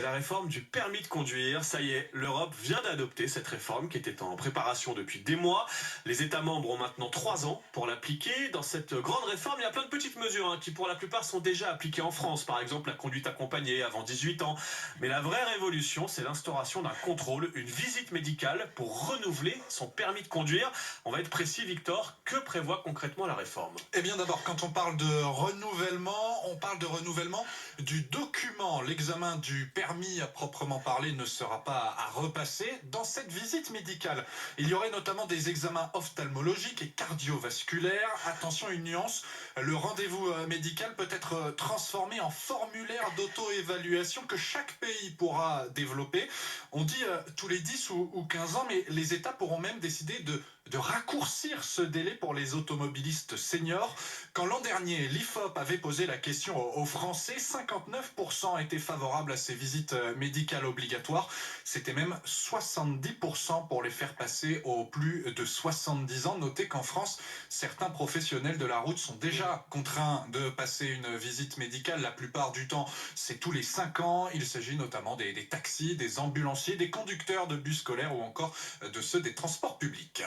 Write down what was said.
La réforme du permis de conduire, ça y est, l'Europe vient d'adopter cette réforme qui était en préparation depuis des mois. Les États membres ont maintenant 3 ans pour l'appliquer. Dans cette grande réforme, il y a plein de petites mesures qui pour la plupart sont déjà appliquées en France. Par exemple, la conduite accompagnée avant 18 ans. Mais la vraie révolution, c'est l'instauration d'un contrôle, une visite médicale pour renouveler son permis de conduire. On va être précis, Victor, que prévoit concrètement la réforme? Eh bien d'abord, quand on parle de renouvellement, on parle de renouvellement du document. L'examen du permis à proprement parler ne sera pas à repasser dans cette visite médicale. Il y aurait notamment des examens ophtalmologiques et cardiovasculaires. Attention, une nuance, le rendez-vous médical peut être transformé en formulaire d'auto-évaluation que chaque pays pourra développer. On dit tous les 10 ou 15 ans, mais les États pourront même décider de raccourcir ce délai pour les automobilistes seniors. Quand l'an dernier, l'IFOP avait posé la question aux Français, 59% étaient favorables à ces visites médicales obligatoires. C'était même 70% pour les faire passer aux plus de 70 ans. Notez qu'en France, certains professionnels de la route sont déjà contraints de passer une visite médicale. La plupart du temps, c'est tous les 5 ans. Il s'agit notamment des taxis, des ambulanciers, des conducteurs de bus scolaires ou encore de ceux des transports publics.